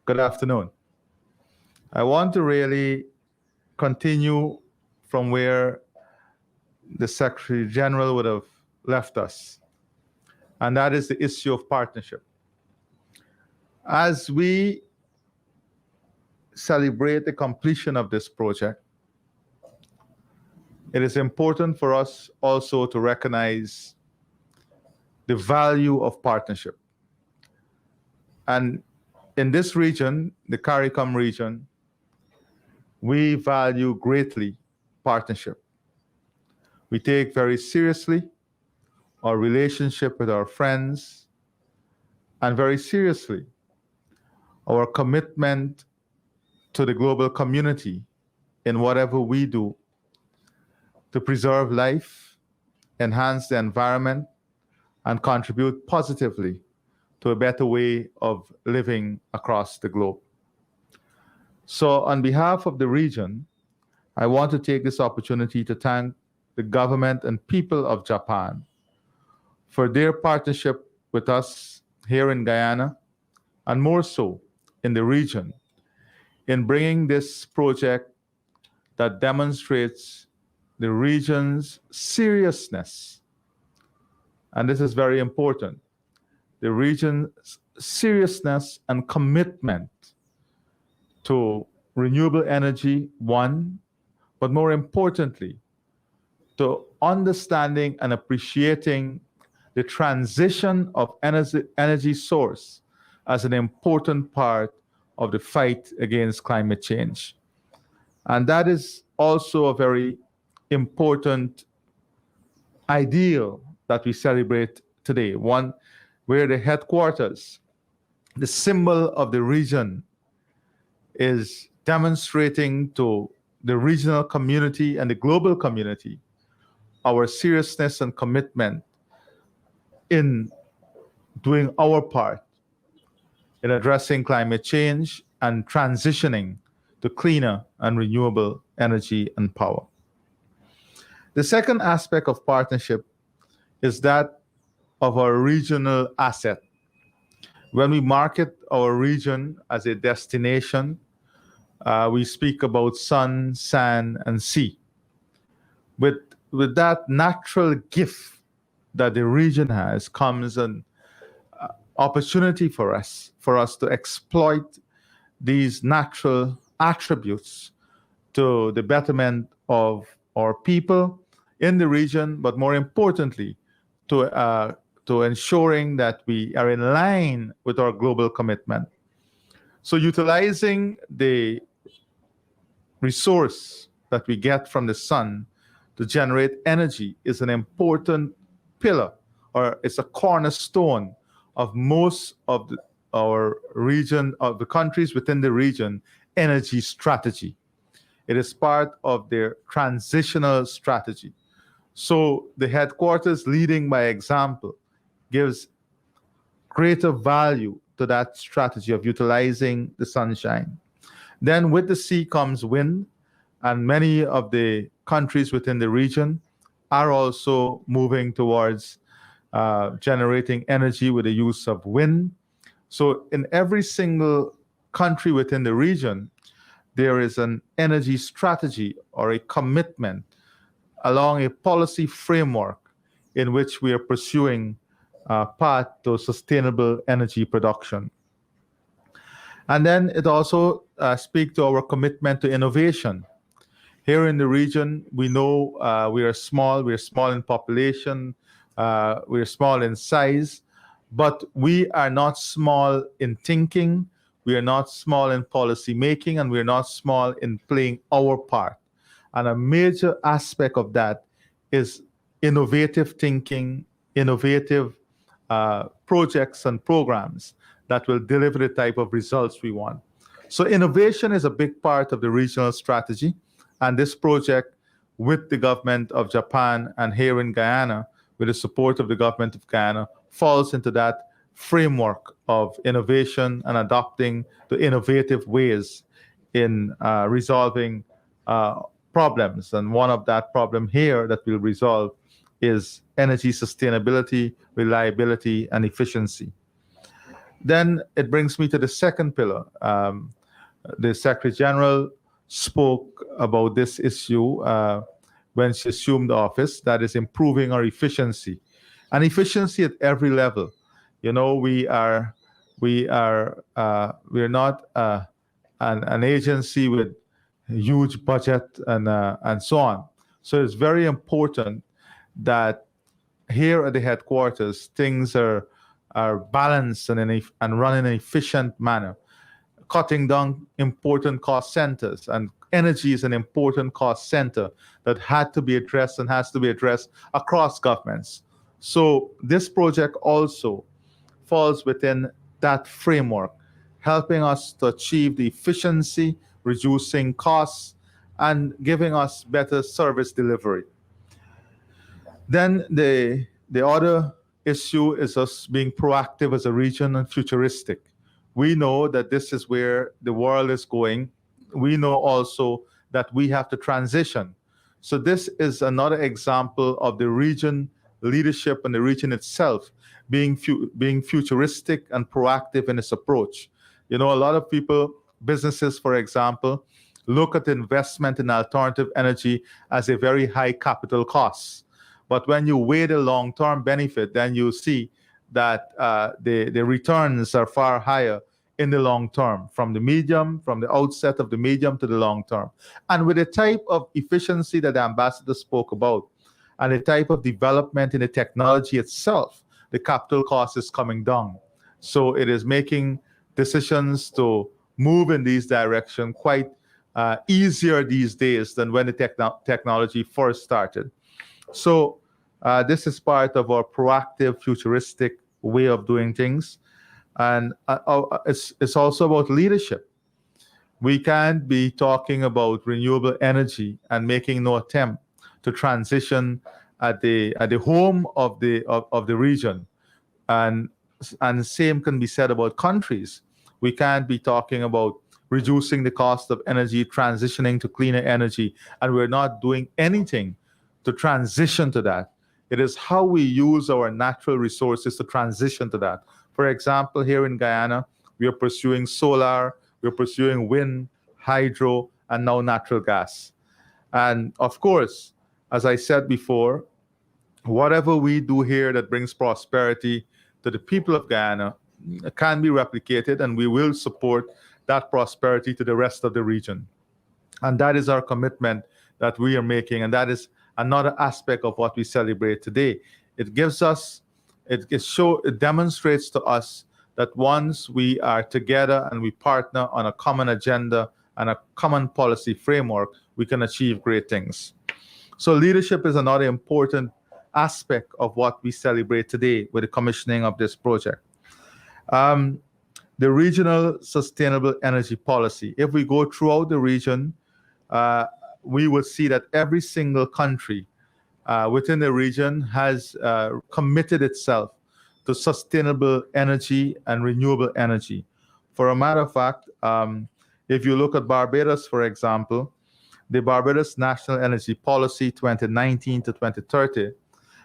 Good afternoon. I want to really continue from where the Secretary General would have left us, and that is the issue of partnership. As we celebrate the completion of this project, it is important for us also to recognize the value of partnership. And in this region, the CARICOM region, we value greatly partnership. We take very seriously our relationship with our friends, and very seriously our commitment to the global community in whatever we do to preserve life, enhance the environment, and contribute positively to a better way of living across the globe. So on behalf of the region, I want to take this opportunity to thank the government and people of Japan for their partnership with us here in Guyana, and more so in the region, in bringing this project that demonstrates the region's seriousness. And this is very important. The region's seriousness and commitment to renewable energy, one, but more importantly, to understanding and appreciating the transition of energy source as an important part of the fight against climate change. And that is also a very important ideal that we celebrate today, one where the headquarters, the symbol of the region, is demonstrating to the regional community and the global community our seriousness and commitment in doing our part in addressing climate change and transitioning to cleaner and renewable energy and power. The second aspect of partnership is that of our regional asset. When we market our region as a destination, we speak about sun, sand, and sea. With that natural gift that the region has comes an opportunity for us to exploit these natural attributes to the betterment of our people in the region, but more importantly, to ensuring that we are in line with our global commitment. So utilizing the resource that we get from the sun to generate energy is an important pillar, or it's a cornerstone of most of our region, of the countries within the region, energy strategy. It is part of their transitional strategy. So the headquarters leading by example gives greater value to that strategy of utilizing the sunshine. Then with the sea comes wind, and many of the countries within the region are also moving towards generating energy with the use of wind. So in every single country within the region, there is an energy strategy or a commitment along a policy framework in which we are pursuing path to sustainable energy production. And then it also speaks to our commitment to innovation. Here in the region, we know we are small in population, we are small in size, but we are not small in thinking, we are not small in policy making, and we are not small in playing our part. And a major aspect of that is innovative thinking, innovative projects and programs that will deliver the type of results we want. So innovation is a big part of the regional strategy. And this project with the government of Japan and here in Guyana, with the support of the government of Guyana, falls into that framework of innovation and adopting the innovative ways in resolving problems. And one of that problem here that we'll resolve is energy sustainability, reliability, and efficiency. Then it brings me to the second pillar. The Secretary General spoke about this issue when she assumed office, that is improving our efficiency, and efficiency at every level. You know, we're not an agency with huge budget and so on. So it's very important that here at the headquarters things are balanced and run in an efficient manner, cutting down important cost centers. And energy is an important cost center that had to be addressed and has to be addressed across governments. So this project also falls within that framework, helping us to achieve the efficiency, reducing costs, and giving us better service delivery. Then the other issue is us being proactive as a region and futuristic. We know that this is where the world is going. We know also that we have to transition. So this is another example of the region leadership and the region itself being futuristic and proactive in its approach. You know, a lot of people, businesses, for example, look at investment in alternative energy as a very high capital cost. But when you weigh the long-term benefit, then you see that the returns are far higher in the long term, from the outset of the medium to the long term. And with the type of efficiency that the ambassador spoke about, and the type of development in the technology itself, the capital cost is coming down. So it is making decisions to move in these directions quite easier these days than when the technology first started. So this is part of our proactive, futuristic way of doing things. And it's also about leadership. We can't be talking about renewable energy and making no attempt to transition at the home of the region. And same can be said about countries. We can't be talking about reducing the cost of energy, transitioning to cleaner energy, and we're not doing anything to transition to that. It is how we use our natural resources to transition to that. For example, here in Guyana, we are pursuing solar, we're pursuing wind, hydro, and now natural gas. And of course, as I said before, whatever we do here that brings prosperity to the people of Guyana can be replicated, and we will support that prosperity to the rest of the region. And that is our commitment that we are making, and that is another aspect of what we celebrate today. It gives us, it demonstrates to us that once we are together and we partner on a common agenda and a common policy framework, we can achieve great things. So leadership is another important aspect of what we celebrate today with the commissioning of this project. The regional sustainable energy policy. If we go throughout the region, we will see that every single country within the region has committed itself to sustainable energy and renewable energy. For a matter of fact, if you look at Barbados, for example, the Barbados National Energy Policy 2019 to 2030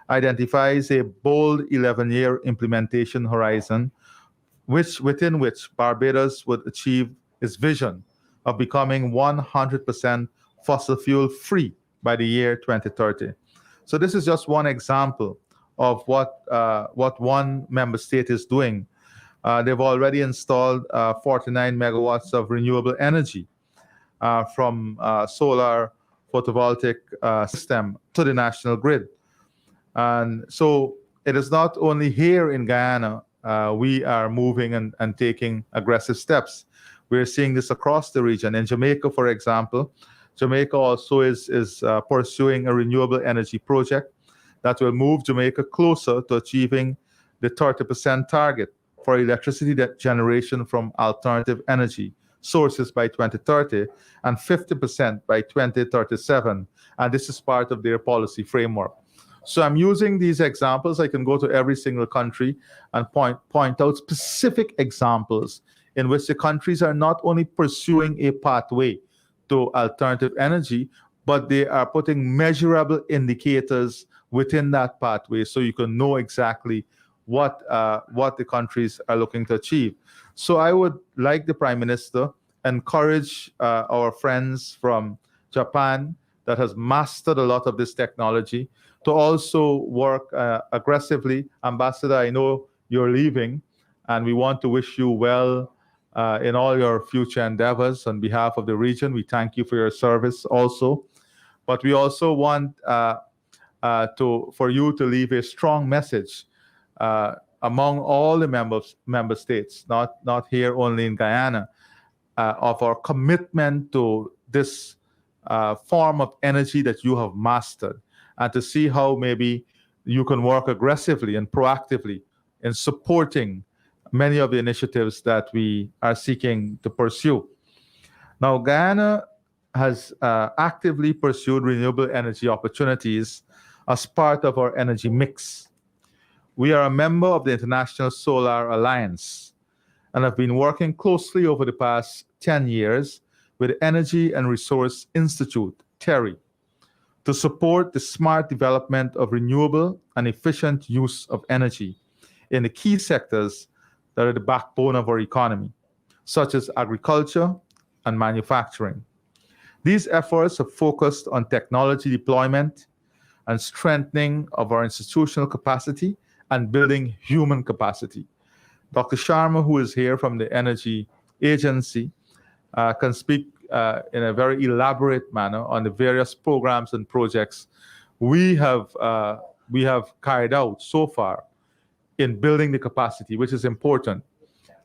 identifies a bold 11-year implementation horizon within which Barbados would achieve its vision of becoming 100% fossil fuel free by the year 2030. So this is just one example of what one member state is doing. They've already installed 49 megawatts of renewable energy from solar photovoltaic system to the national grid. And so it is not only here in Guyana we are moving and taking aggressive steps. We're seeing this across the region. In Jamaica, for example, Jamaica also is pursuing a renewable energy project that will move Jamaica closer to achieving the 30% target for electricity generation from alternative energy sources by 2030 and 50% by 2037. And this is part of their policy framework. So I'm using these examples. I can go to every single country and point out specific examples in which the countries are not only pursuing a pathway to alternative energy, but they are putting measurable indicators within that pathway so you can know exactly what the countries are looking to achieve. So I would, like the Prime Minister, encourage our friends from Japan that has mastered a lot of this technology to also work aggressively. Ambassador, I know you're leaving, and we want to wish you well in all your future endeavors. On behalf of the region, we thank you for your service also. But we also want for you to leave a strong message among all the member states, not here only in Guyana, of our commitment to this form of energy that you have mastered, and to see how maybe you can work aggressively and proactively in supporting many of the initiatives that we are seeking to pursue. Now, Guyana has actively pursued renewable energy opportunities as part of our energy mix. We are a member of the International Solar Alliance and have been working closely over the past 10 years with the Energy and Resource Institute, TERI, to support the smart development of renewable and efficient use of energy in the key sectors that are the backbone of our economy, such as agriculture and manufacturing. These efforts have focused on technology deployment and strengthening of our institutional capacity and building human capacity. Dr. Sharma, who is here from the Energy Agency, can speak in a very elaborate manner on the various programs and projects we have carried out so far in building the capacity, which is important.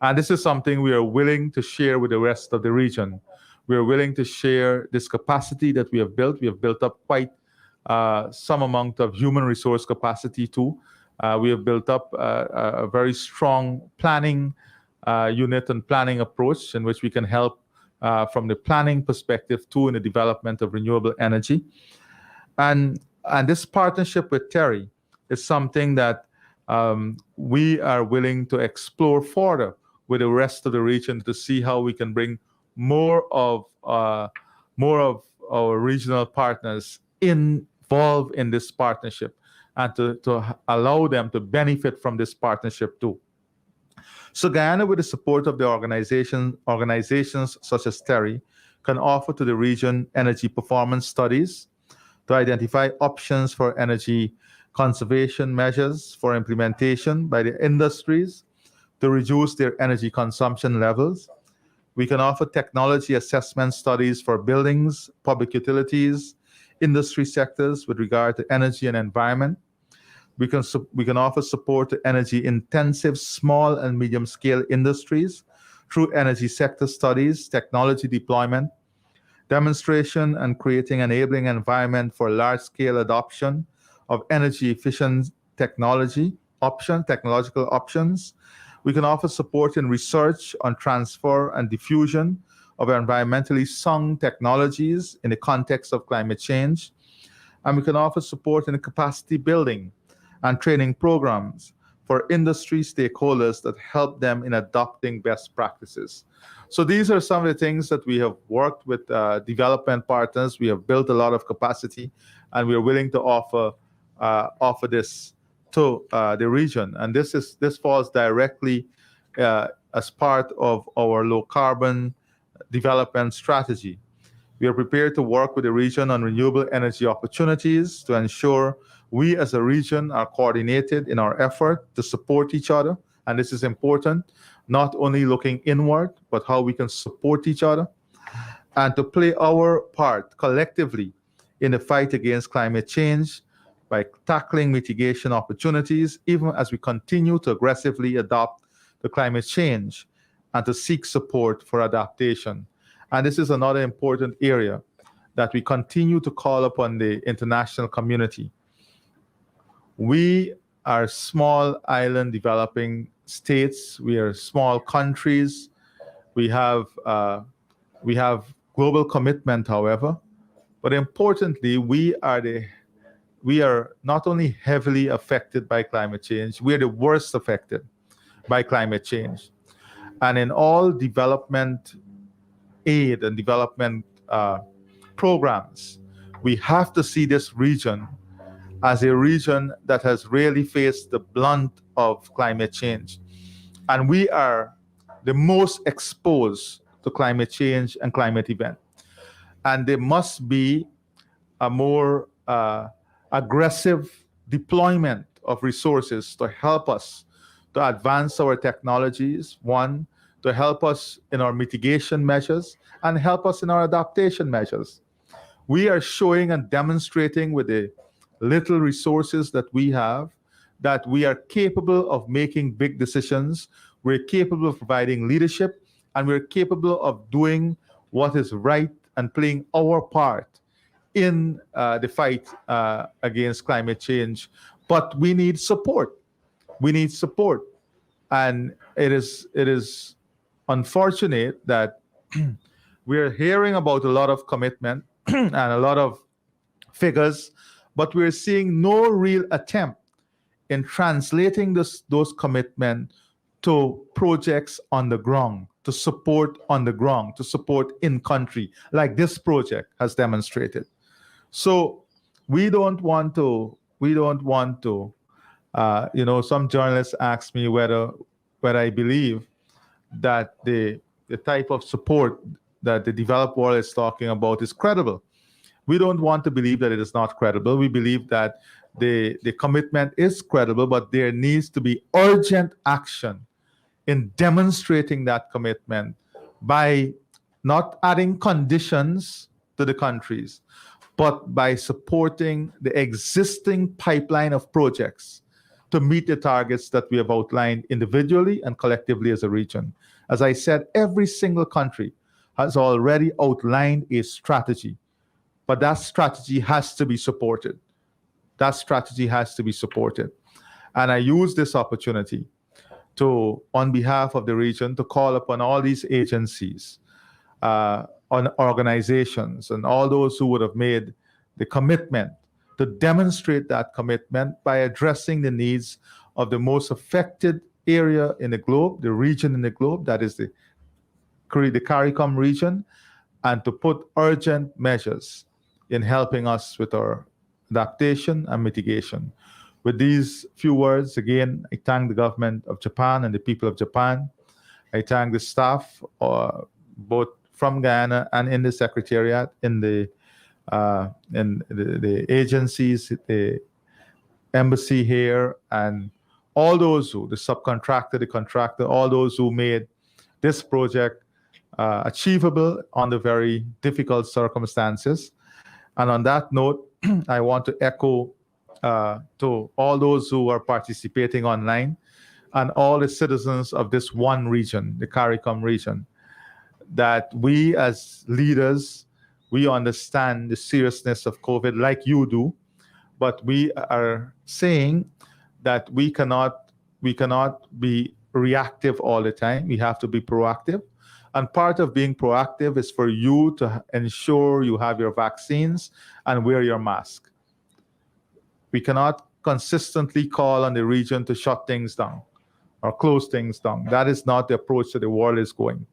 And this is something we are willing to share with the rest of the region. We are willing to share this capacity that we have built. We have built up quite some amount of human resource capacity too. We have built up a very strong planning unit and planning approach in which we can help from the planning perspective too in the development of renewable energy. And this partnership with TERI is something that we are willing to explore further with the rest of the region to see how we can bring more of our regional partners involved in this partnership and to allow them to benefit from this partnership too. So Guyana, with the support of the organizations such as TERI, can offer to the region energy performance studies to identify options for energy conservation measures for implementation by the industries to reduce their energy consumption levels. We can offer technology assessment studies for buildings, public utilities, industry sectors with regard to energy and environment. We can offer support to energy-intensive small and medium-scale industries through energy sector studies, technology deployment, demonstration, and creating enabling environment for large-scale adoption of energy-efficient technological options. We can offer support in research on transfer and diffusion of environmentally sound technologies in the context of climate change. And we can offer support in the capacity building and training programs for industry stakeholders that help them in adopting best practices. So these are some of the things that we have worked with development partners. We have built a lot of capacity, and we are willing to offer this to the region. And this falls directly as part of our low carbon development strategy. We are prepared to work with the region on renewable energy opportunities to ensure we as a region are coordinated in our effort to support each other. And this is important, not only looking inward, but how we can support each other and to play our part collectively in the fight against climate change by tackling mitigation opportunities, even as we continue to aggressively adopt the climate change and to seek support for adaptation. And this is another important area that we continue to call upon the international community. We are small island developing states. We are small countries. We have global commitment, however, but importantly, we are not only heavily affected by climate change, we are the worst affected by climate change. And in all development aid and development programs, we have to see this region as a region that has really faced the blunt of climate change. And we are the most exposed to climate change and climate event. And there must be a more aggressive deployment of resources to help us to advance our technologies, one, to help us in our mitigation measures, and help us in our adaptation measures. We are showing and demonstrating with the little resources that we have that we are capable of making big decisions, we're capable of providing leadership, and we're capable of doing what is right and playing our part in the fight against climate change. But we need support. We need support. And it is unfortunate that we're hearing about a lot of commitment and a lot of figures, but we're seeing no real attempt in translating those commitments to projects on the ground, to support on the ground, to support in country, like this project has demonstrated. So we don't want to, some journalists ask me whether I believe that the type of support that the developed world is talking about is credible. We don't want to believe that it is not credible. We believe that the commitment is credible, but there needs to be urgent action in demonstrating that commitment by not adding conditions to the countries, but by supporting the existing pipeline of projects to meet the targets that we have outlined individually and collectively as a region. As I said, every single country has already outlined a strategy, but that strategy has to be supported. That strategy has to be supported. And I use this opportunity to, on behalf of the region, to call upon all these agencies, on organizations, and all those who would have made the commitment to demonstrate that commitment by addressing the needs of the most affected area in the globe, the region in the globe, that is the CARICOM region, and to put urgent measures in helping us with our adaptation and mitigation. With these few words, again, I thank the government of Japan and the people of Japan. I thank the staff, both from Guyana and in the Secretariat, in the agencies, the embassy here, and all those who, the subcontractor, the contractor, all those who made this project achievable under very difficult circumstances. And on that note, I want to echo to all those who are participating online and all the citizens of this one region, the CARICOM region, that we as leaders, we understand the seriousness of COVID like you do, but we are saying that we cannot be reactive all the time. We have to be proactive. And part of being proactive is for you to ensure you have your vaccines and wear your mask. We cannot consistently call on the region to shut things down or close things down. That is not the approach that the world is going.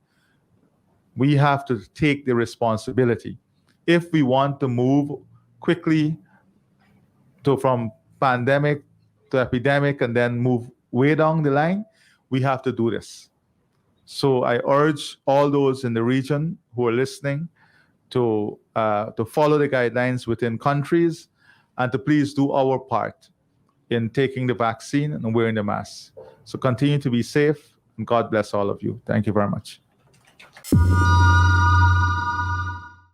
We have to take the responsibility. If we want to move quickly from pandemic to epidemic and then move way down the line, we have to do this. So I urge all those in the region who are listening to follow the guidelines within countries and to please do our part in taking the vaccine and wearing the mask. So continue to be safe, and God bless all of you. Thank you very much.